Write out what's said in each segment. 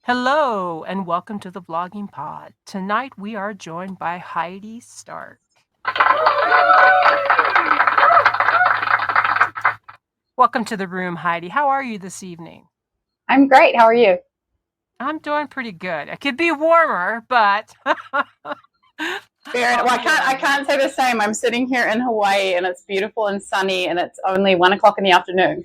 Hello and welcome to the Vlogging Pod. Tonight we are joined by Heidi Stark. Welcome to the room, Heidi. How are you this evening? I'm great. How are you? I'm doing pretty good. It could be warmer, but Fair enough. Well, I can't say the same. I'm sitting here in Hawaii and it's beautiful and sunny and it's only 1 o'clock in the afternoon.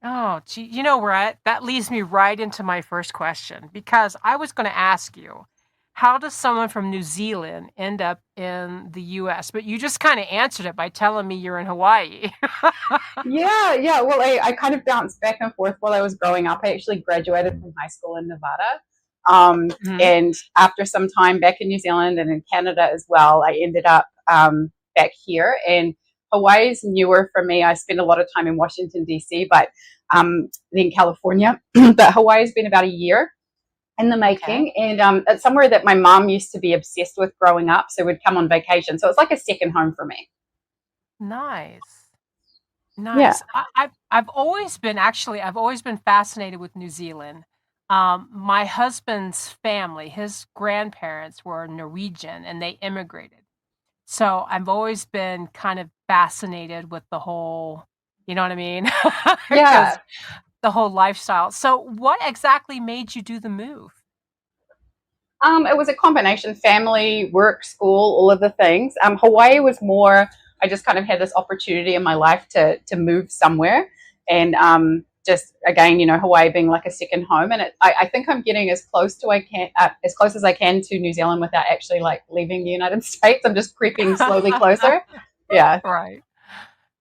Oh, gee, you know, Rhett, that leads me right into my first question because I was going to ask you, how does someone from New Zealand end up in the US? But you just kind of answered it by telling me you're in Hawaii. Yeah. Well, I kind of bounced back and forth while I was growing up. I actually graduated from high school in Nevada. Mhm. And after some time back in New Zealand and in Canada as well, I ended up back here. And Hawaii is newer for me. I spent a lot of time in Washington, D.C., but then California. But Hawaii's been about a year in the Okay. making. And it's somewhere that my mom used to be obsessed with growing up. So we'd come on vacation. So it's like a second home for me. Nice. Yeah. Nice. I've always been fascinated with New Zealand. My husband's family, his grandparents were Norwegian and they immigrated. So I've always been kind of fascinated with the whole, you know what I mean? Because Yeah. the whole lifestyle. So what exactly made you do the move? It was a combination: family, work, school, all of the things. Hawaii was more, I just kind of had this opportunity in my life to move somewhere. And just again, Hawaii being like a second home. And I think I'm getting as close as I can to New Zealand without actually like leaving the United States. I'm just creeping slowly closer. Yeah. Right.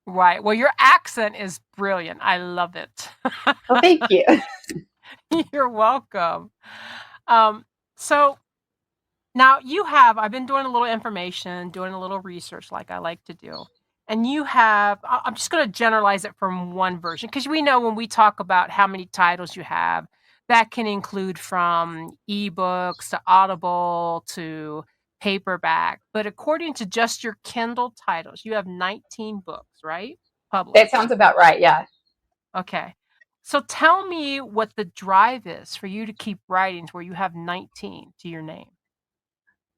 Right. Well, your accent is brilliant. I love it. Well, thank you. You're welcome. Um, so now I've been doing a little information, doing a little research like I like to do. And I'm just going to generalize it from one version because we know when we talk about how many titles you have, that can include from ebooks to Audible to paperback. But according to just your Kindle titles, you have 19 books, right? That Published. sounds about right. Yeah. Okay. So tell me what the drive is for you to keep writing to where you have 19 to your name.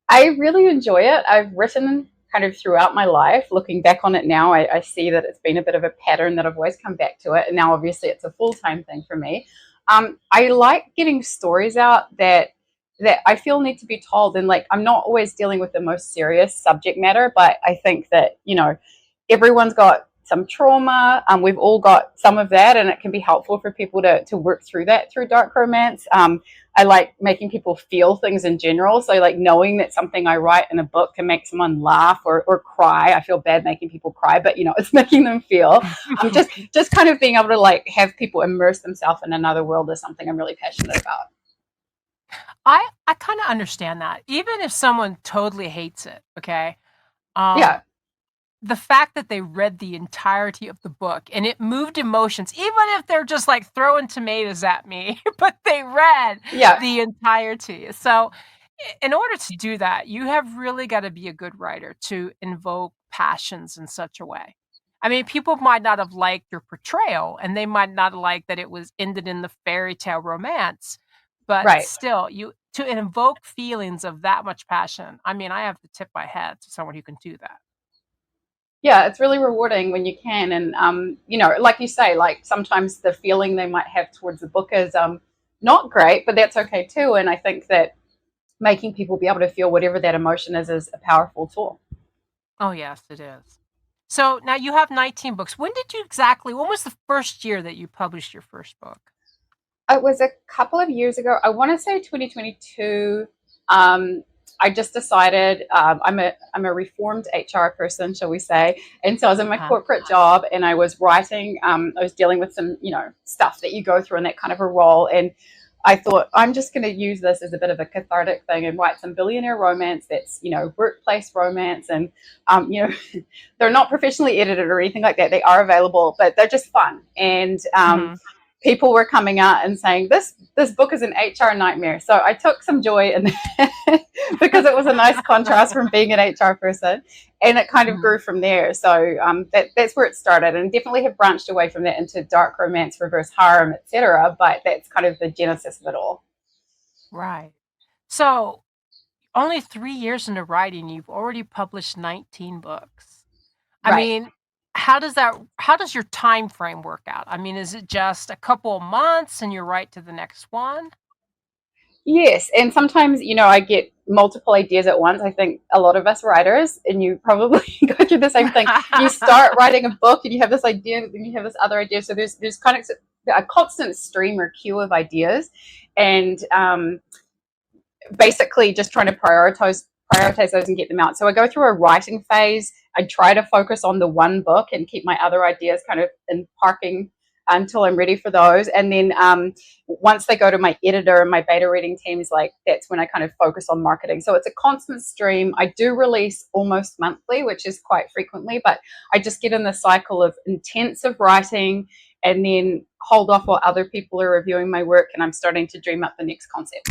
I really enjoy it. I've written kind of throughout my life. Looking back on it now, I see that it's been a bit of a pattern that I've always come back to it. And now, obviously, it's a full time thing for me. I like getting stories out that I feel need to be told. And like, I'm not always dealing with the most serious subject matter, but I think that, everyone's got some trauma. We've all got some of that, and it can be helpful for people to work through that through dark romance. I like making people feel things in general. So, like knowing that something I write in a book can make someone laugh or cry. I feel bad making people cry, but it's making them feel. Just kind of being able to like have people immerse themselves in another world is something I'm really passionate about. I kind of understand that. Even if someone totally hates it, okay? Yeah, Um the fact that they read the entirety of the book and it moved emotions, even if they're just like throwing tomatoes at me, but they read yeah, the entirety. So, in order to do that, you have really got to be a good writer to invoke passions in such a way. I mean, people might not have liked your portrayal and they might not have liked that it was ended in the fairy tale romance, but right. still, you to invoke feelings of that much passion. I mean, I have to tip my hat to someone who can do that. Yeah, it's really rewarding when you can. And like you say, like sometimes the feeling they might have towards the book is not great, but that's okay too. And I think that making people be able to feel whatever that emotion is a powerful tool. Oh, yes, it is. So now you have 19 books. When was the first year that you published your first book? It was a couple of years ago. I want to say 2022. Um, I just decided I'm a reformed HR person, shall we say? And so I was in my Uh-huh. corporate job, and I was writing. I was dealing with some stuff that you go through in that kind of a role, and I thought I'm just going to use this as a bit of a cathartic thing and write some billionaire romance that's workplace romance, and they're not professionally edited or anything like that. They are available, but they're just fun and. Mhm. People were coming out and saying this book is an HR nightmare. So I took some joy in that because it was a nice contrast from being an HR person, and it kind of Mhm. grew from there. So that's where it started, and definitely have branched away from that into dark romance, reverse harem, etc. But that's kind of the genesis of it all. Right. So, only 3 years into writing, you've already published 19 books. I Right. mean, how does your time frame work out? I mean, is it just a couple of months and you're right to the next one? Yes, and sometimes, I get multiple ideas at once. I think a lot of us writers, and you probably go through the same thing. You start writing a book, and you have this idea, and then you have this other idea. So there's kind of a constant stream or queue of ideas, and basically just trying to prioritize those and get them out. So I go through a writing phase. I try to focus on the one book and keep my other ideas kind of in parking until I'm ready for those. And then once they go to my editor and my beta reading teams, like that's when I kind of focus on marketing. So it's a constant stream. I do release almost monthly, which is quite frequently, but I just get in the cycle of intensive writing and then hold off while other people are reviewing my work and I'm starting to dream up the next concept.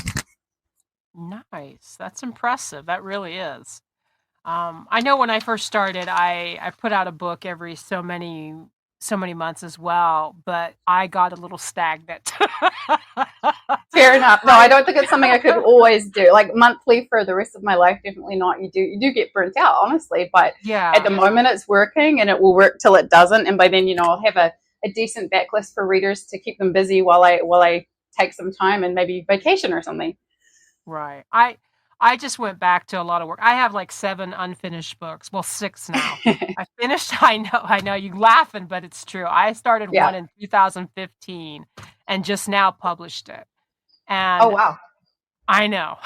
Nice. That's impressive. That really is. I know when I first started, I put out a book every so many months as well, but I got a little stagnant. Fair enough. No, I I don't think it's something I could always do. Like monthly for the rest of my life, definitely not. You do get burnt out, honestly. But at the yeah, moment, it's working, and it will work till it doesn't. And by then, I'll have a decent backlist for readers to keep them busy while I take some time and maybe vacation or something. right. I just went back to a lot of work. I have like 7 unfinished books. Well, 6 now. I finished I know you laughing, but it's true. I started Yeah. one in 2015 and just now published it. Oh And wow. I know.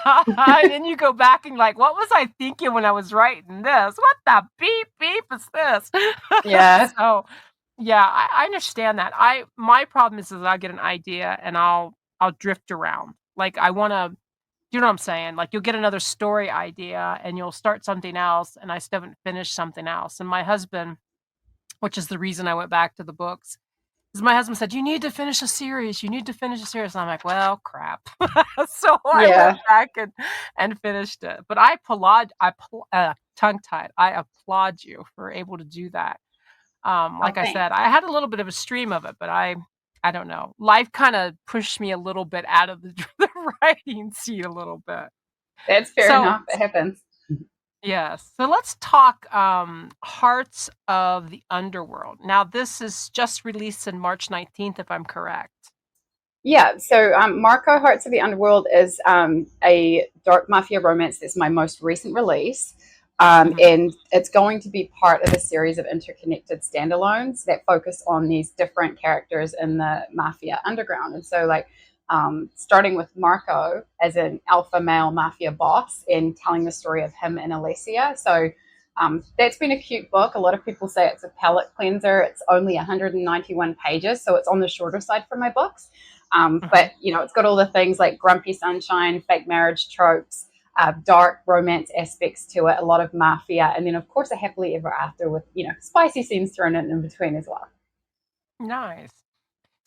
And then you go back and like, what was I thinking when I was writing this? What the beep beep is this? Yeah. So, yeah, I understand that. I my problem is I'll get an idea and I'll drift around. Like I want to, you know what I'm saying? Like you'll get another story idea and you'll start something else, and I still haven't finished something else. And my husband, which is the reason I went back to the books, because my husband said, "You need to finish a series. You need to finish a series." And I'm like, "Well, crap." So I went Yeah. back and finished it. But I applaud, tongue tied. I applaud you for able to do that. Oh, Like I thanks. said, I had a little bit of a stream of it, but I don't know. Life kind of pushed me a little bit out of the, the writing seat a little bit. That's fair So enough. It happens. yes. So let's talk Hearts of the Underworld. Now this is just released in March 19th, if I'm correct. Yeah, so Marco Hearts of the Underworld is a dark mafia romance that's my most recent release. Mhm. And it's going to be part of a series of interconnected standalones that focus on these different characters in the mafia underground. And so, like, starting with Marco as an alpha male mafia boss and telling the story of him and Alessia. So, that's been a cute book. A lot of people say it's a palate cleanser. It's only 191 pages, so it's on the shorter side for my books. Mhm. But it's got all the things like grumpy sunshine, fake marriage tropes, dark romance aspects to it, a lot of mafia, and then of course a happily ever after with spicy scenes thrown in between as well. Nice.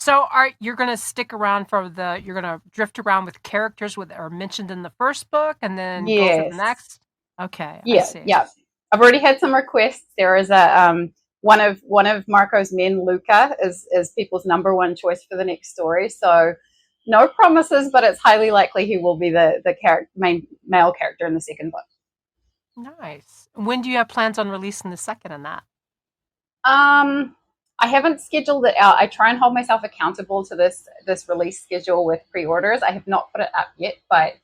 So are you're gonna stick around for you're gonna drift around with characters with are mentioned in the first book and then go for the Yes, next? Okay, I yeah, see. yeah. I've already had some requests. There is a one of Marco's men, Luca, is people's number one choice for the next story. So no promises, but it's highly likely he will be the main male character in the second book. Nice. When do you have plans on releasing the second in that? Um, I haven't scheduled it out. I try and hold myself accountable to this release schedule with pre-orders. I have not put it up yet, but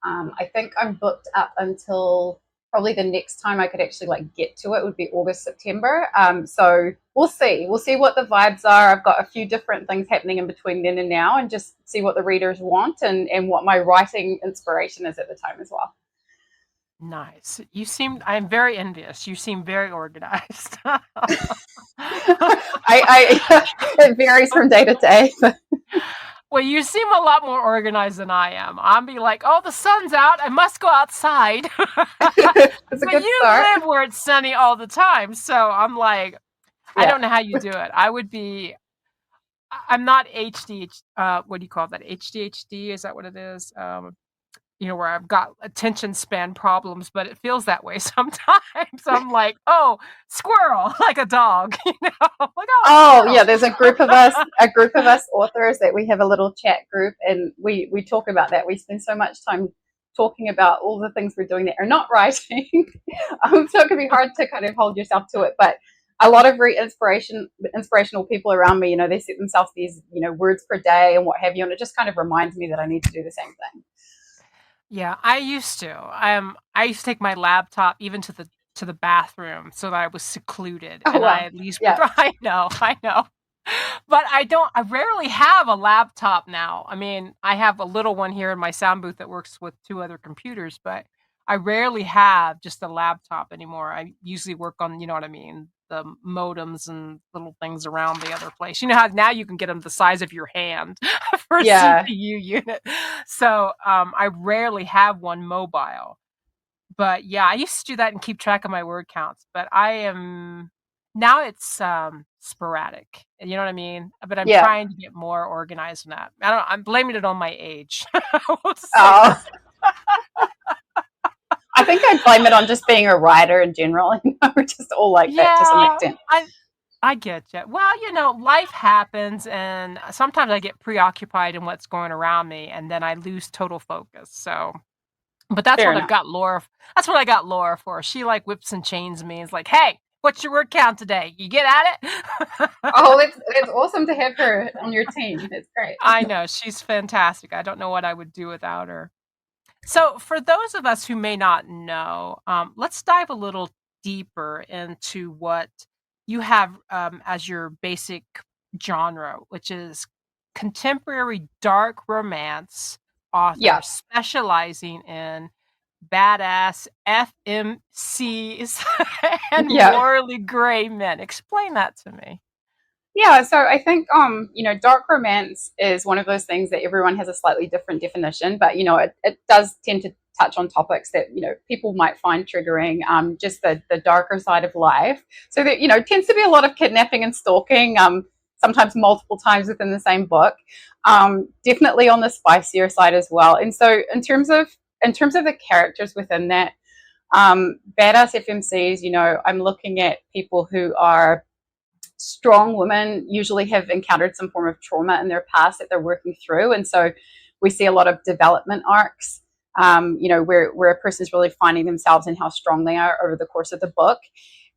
I think I'm booked up until probably the next time I could actually like get to it would be August, September. So we'll see. We'll see what the vibes are. I've got a few different things happening in between then and now, and just see what the readers want and what my writing inspiration is at the time as well. Nice. I'm very envious. You seem very organized. It varies from day to day. Well, you seem a lot more organized than I am. I'm be like, "Oh, the sun's out. I must go outside." It's a But good you start. live where it's sunny all the time, so I'm like, I Yeah. don't know how you do it. I would be I'm not what do you call that? HDHD, is that what it is? where I've got attention span problems, but it feels that way sometimes. I'm like, oh, squirrel, like a dog, like, oh, Oh squirrel. yeah, there's a group of us authors that we have a little chat group, and we talk about that. We spend so much time talking about all the things we're doing that are not writing. So it can be hard to kind of hold yourself to it, but a lot of inspirational people around me, they set themselves these, words per day and what have you, and it just kind of reminds me that I need to do the same thing. Yeah, I used to. I used to take my laptop even to the bathroom so that I was secluded, Oh and I wow, at least would. yeah, I know. But I rarely have a laptop now. I mean, I have a little one here in my sound booth that works with 2 other computers, but I rarely have just a laptop anymore. I usually work on, you know what I mean, the modems and little things around the other place. You know how now you can get them the size of your hand for a yeah, CPU unit. So, I rarely have one mobile. But yeah, I used to do that and keep track of my word counts, but I am now it's sporadic. You know what I mean? But I'm yeah. trying to get more organized in that. I'm blaming it on my age. I will say Oh, that. I think I'd blame it on just being a writer in general. We're just all like that to some Yeah, extent. I get you. Well, life happens, and sometimes I get preoccupied in what's going around me, and then I lose total focus. So, but that's Fair what I've enough. got Laura. That's what I got Laura for. She like whips and chains me. It's like, hey, what's your word count today? You get at it. Oh, it's awesome to have her on your team. It's great. I know she's fantastic. I don't know what I would do without her. So, for those of us who may not know, let's dive a little deeper into what you have as your basic genre, which is contemporary dark romance author Yeah, specializing in badass FMCs and yeah. morally gray men. Explain that to me. Yeah, so I think dark romance is one of those things that everyone has a slightly different definition, but it does tend to touch on topics that people might find triggering, just the darker side of life. So that tends to be a lot of kidnapping and stalking, sometimes multiple times within the same book. Definitely on the spicier side as well. And so in terms of the characters within that, badass FMCs, I'm looking at people who are strong women, usually have encountered some form of trauma in their past that they're working through. And so we see a lot of development arcs, where a person's really finding themselves and how strong they are over the course of the book.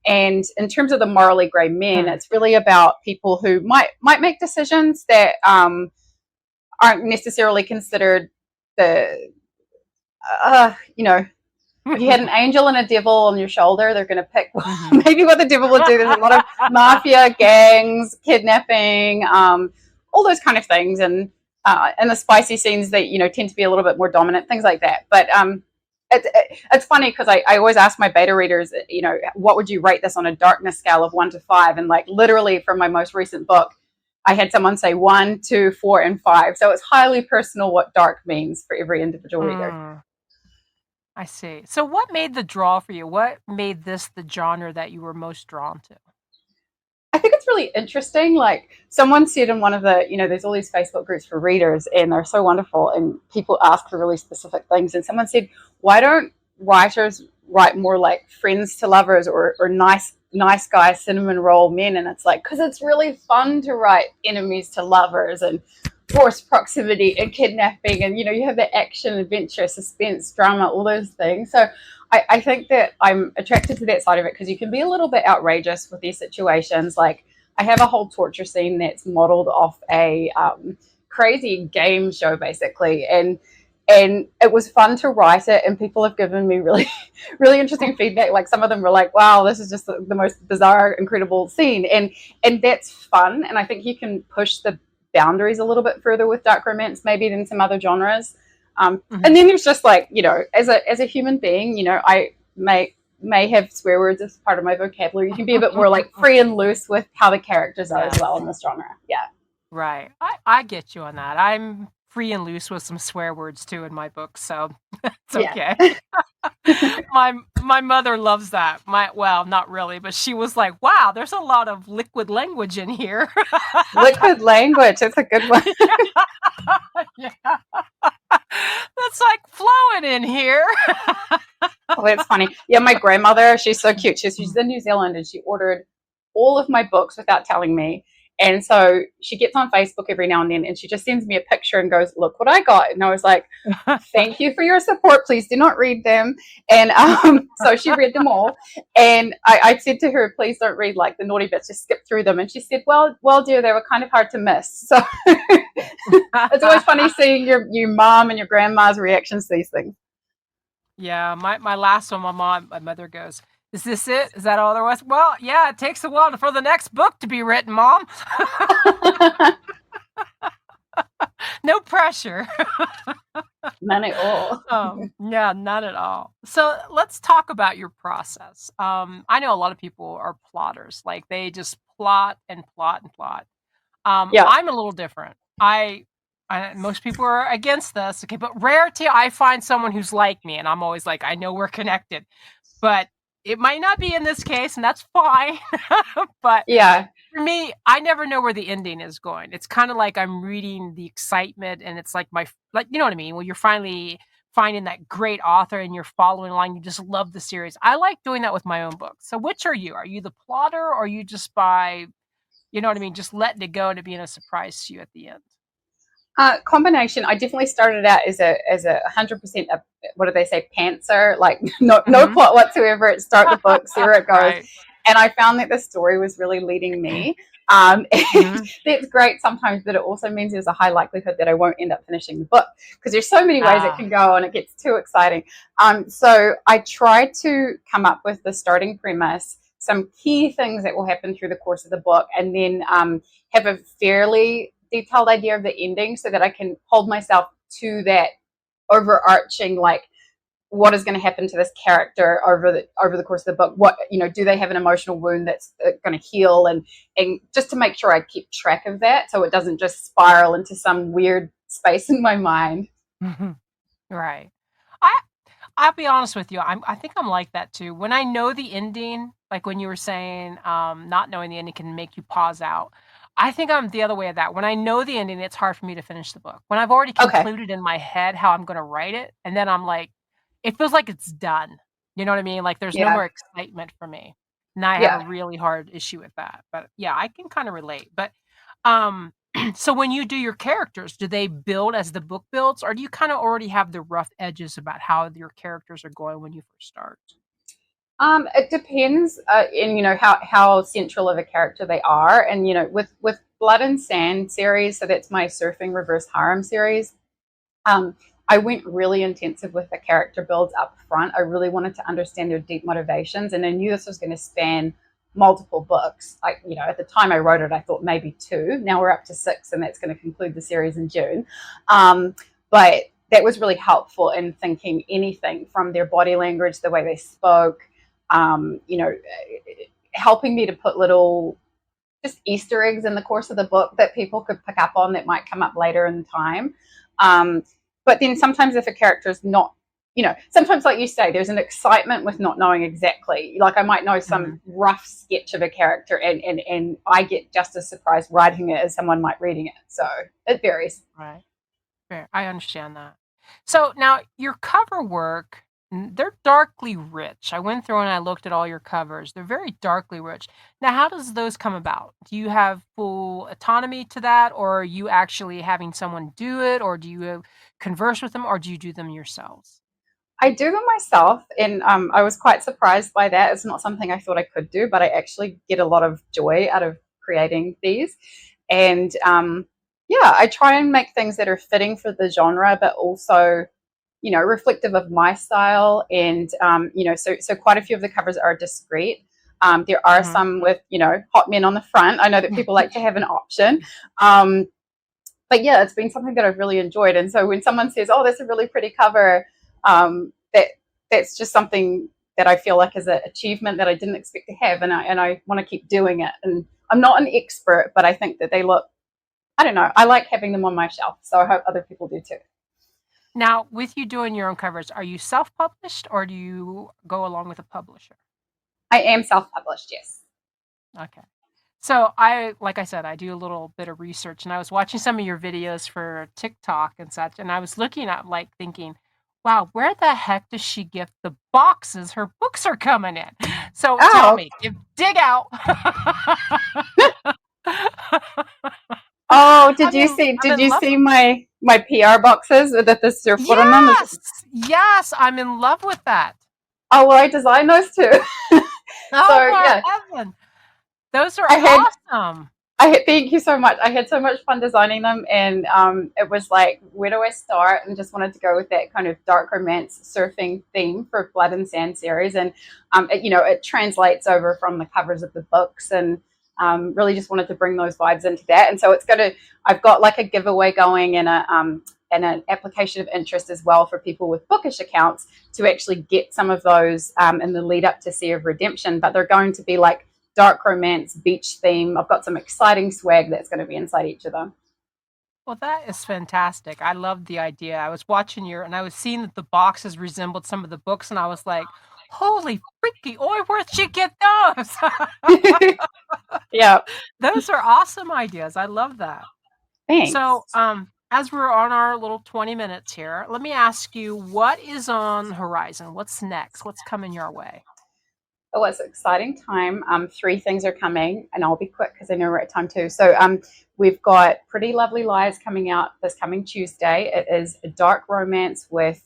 And in terms of the morally grey men, Hmm. it's really about people who might make decisions that aren't necessarily considered the, uh, you know, if you had an angel and a devil on your shoulder, they're going to pick Hmm. maybe what the devil would do. There's a lot of mafia, gangs, kidnapping, all those kind of things, and the spicy scenes that tend to be a little bit more dominant, things like that. But it's funny because I always ask my beta readers, what would you rate this on a darkness scale of 1 to 5? And like literally from my most recent book, I had someone say 1, 2, 4, and 5. So it's highly personal what dark means for every individual reader. Mm. I see. So what made the draw for you? What made this the genre that you were most drawn to? I think it's really interesting. Like someone said in one of the, there's all these Facebook groups for readers and they're so wonderful and people ask for really specific things. And someone said, why don't writers write more like friends to lovers or nice guys, cinnamon roll men? And it's like, because it's really fun to write enemies to lovers and forced proximity and kidnapping. And, you have the action, adventure, suspense, drama, all those things. So I think that I'm attracted to that side of it because you can be a little bit outrageous with these situations. Like I have a whole torture scene that's modeled off a crazy game show, basically, and it was fun to write it. And people have given me really, really interesting feedback. Like some of them were like, "Wow, this is just the most bizarre, incredible scene," and that's fun. And I think you can push the boundaries a little bit further with dark romance, maybe than some other genres. And Mhm. then there's just like as a human being, I may have swear words as part of my vocabulary. You can be a bit more like free and loose with how the characters are as Yes. well in this genre. Yeah, Right. I get you on that. I'm free and loose with some swear words too in my books, so it's yeah. okay. My mother loves that. Well, not really, but she was like, "Wow, there's a lot of liquid language in here." Liquid language. That's a good one. Yeah. That's like flowing in here. Oh, that's funny. Yeah, my grandmother, she's so cute. She's in New Zealand and she ordered all of my books without telling me. And so she gets on Facebook every now and then and she just sends me a picture and goes, "Look what I got." And I was like, "Thank you for your support. Please do not read them." And so she read them all. And I said to her, "Please don't read like the naughty bits, just skip through them." And she said, well, dear, they were kind of hard to miss. So it's always funny seeing your mom and your grandma's reactions to these things. Yeah, my last one, my mother goes, "Is this it? Is that all there was?" Well, yeah, it takes a while for the next book to be written, Mom. No pressure. None at all. Yeah, not at all. So let's talk about your process. I know a lot of people are plotters, like they just plot and plot and plot. Yeah. I'm a little different. Most people are against this, okay, but rarity, I find someone who's like me, and I'm always like, I know we're connected, but it might not be in this case, and that's fine. But Yeah. for me, I never know where the ending is going. It's kind of like I'm reading the excitement, and it's like like, you know what I mean? When you're finally finding that great author and you're following along, you just love the series. I like doing that with my own books. So which are you? Are you the plotter, or are you just you know what I mean, just letting it go and it being a surprise to you at the end? Combination. I definitely started out as a 100%. What do they say? Pantser. Like no Mhm. plot whatsoever. It start the book, see where it goes, Right. and I found that the story was really leading me. And Mhm. that's great sometimes, but it also means there's a high likelihood that I won't end up finishing the book because there's so many ways it Ah. can go, and it gets too exciting. So I try to come up with the starting premise, some key things that will happen through the course of the book, and then have a fairly detailed idea of the ending so that I can hold myself to that overarching, like, what is going to happen to this character over the course of the book. What, do they have an emotional wound that's going to heal, and just to make sure I keep track of that so it doesn't just spiral into some weird space in my mind. Mhm. Right. I I'll be honest with you, I think I'm like that too. When I know the ending, like when you were saying, not knowing the ending can make you pause out. I think I'm the other way of that. When I know the ending, it's hard for me to finish the book. When I've already Okay. concluded in my head how I'm gonna write it, and then I'm like, it feels like it's done. You know what I mean? Like there's no Yeah. more excitement for me. And I have a Yeah. really hard issue with that. But yeah, I can kind of relate. But um so when you do your characters, do they build as the book builds, or do you kind of already have the rough edges about how your characters are going when you first start? It depends, in how central of a character they are, and with Blood and Sand series, so that's my surfing reverse harem series. Um, I went really intensive with the character builds up front. I really wanted to understand their deep motivations, and I knew this was going to span multiple books. At the time I wrote it, I thought maybe two. Now we're up to six, and that's going to conclude the series in June. But that was really helpful in thinking anything from their body language, the way they spoke, um, you know, helping me to put little just Easter eggs in the course of the book that people could pick up on that might come up later in time. Um, but then sometimes if a character is not, sometimes like you say, there's an excitement with not knowing exactly. Like I might know some Mhm. rough sketch of a character, and I get just as surprised writing it as someone might reading it. So it varies. Right. Fair. I understand that. So now your cover work, they're darkly rich. I went through and I looked at all your covers. They're very darkly rich. Now, how does those come about? Do you have full autonomy to that, or are you actually having someone do it, or do you converse with them, or do you do them yourselves? I do them myself, and I was quite surprised by that. It's not something I thought I could do, but I actually get a lot of joy out of creating these. And yeah, I try and make things that are fitting for the genre, but also, reflective of my style. And so quite a few of the covers are discreet. There are Mhm. some with hot men on the front. I know that people like to have an option. Um, but yeah, it's been something that I've really enjoyed. And so when someone says, "Oh, that's a really pretty cover," that's just something that I feel like is an achievement that I didn't expect to have, and I want to keep doing it. And I'm not an expert, but I think that they look. I don't know. I like having them on my shelf, so I hope other people do too. Now, with you doing your own covers, are you self-published or do you go along with a publisher? I am self-published, yes. Okay. So like I said, I do a little bit of research, and I was watching some of your videos for TikTok and such, and I was looking at like thinking, wow, where the heck does she get the boxes her books are coming in? So tell Oh, me, dig out. oh, I'm did in you love see with my PR boxes with this your foot on them? Yes! Yes, I'm in love with that. Oh, well, I designed those too. Oh So my yeah, heaven. Those are I had awesome. thank you so much. I had so much fun designing them, and it was like, where do I start? And just wanted to go with that kind of dark romance surfing theme for Blood and Sand series, and it translates over from the covers of the books, and really just wanted to bring those vibes into that. And so I've got like a giveaway going, and an application of interest as well for people with bookish accounts to actually get some of those in the lead up to Sea of Redemption. But they're going to be like dark romance, beach theme. I've got some exciting swag that's going to be inside each of them. Well, that is fantastic. I love the idea. I was watching and I was seeing that the boxes resembled some of the books, and I was like, holy freaky, oi, where'd she get those? Yeah, Those are awesome ideas. I love that. So, thanks. as we're on our little 20 minutes here, let me ask you, what is on the horizon? What's next? What's coming your way? Oh, it's an exciting time. Three things are coming, and I'll be quick because I know we're at time too. So, we've got Pretty Lovely Lies coming out this coming Tuesday. It is a dark romance with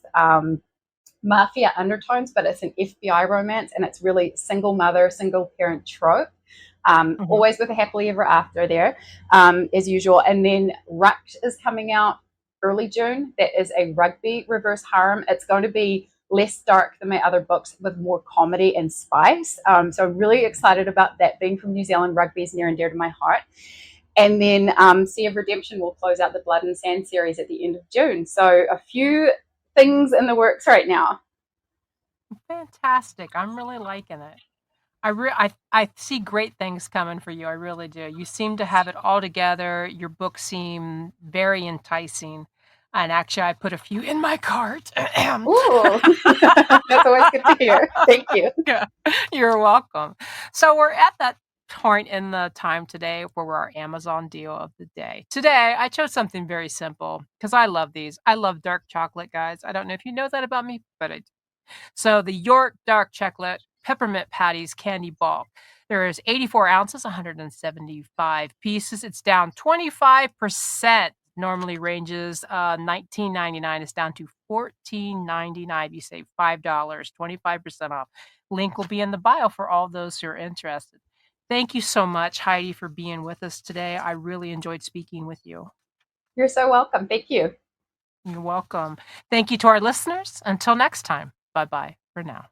mafia undertones, but it's an FBI romance, and it's really single mother, single parent trope. Mhm. Always with a happily ever after there, as usual. And then Rush is coming out early June. That is a rugby reverse harem. It's going to be less dark than my other books with more comedy and spice. So I'm really excited about that. Being from New Zealand, rugby is near and dear to my heart. And then Sea of Redemption will close out the Blood and Sand series at the end of June. So a few things in the works right now. Fantastic. I'm really liking it. I see great things coming for you. I really do. You seem to have it all together. Your books seem very enticing. And actually, I put a few in my cart. Ooh, that's always good to hear. Thank you. Yeah, you're welcome. So we're at that point in the time today where we're our Amazon deal of the day. Today, I chose something very simple because I love these. I love dark chocolate, guys. I don't know if you know that about me, but I do. So the York dark chocolate peppermint patties candy ball. There is 84 ounces, 175 pieces. It's down 25%. Normally ranges $19.99. It's down to $14.99. You save $5, 25% off. Link will be in the bio for all those who are interested. Thank you so much, Heidi, for being with us today. I really enjoyed speaking with you. You're so welcome. Thank you. You're welcome. Thank you to our listeners. Until next time, bye bye for now.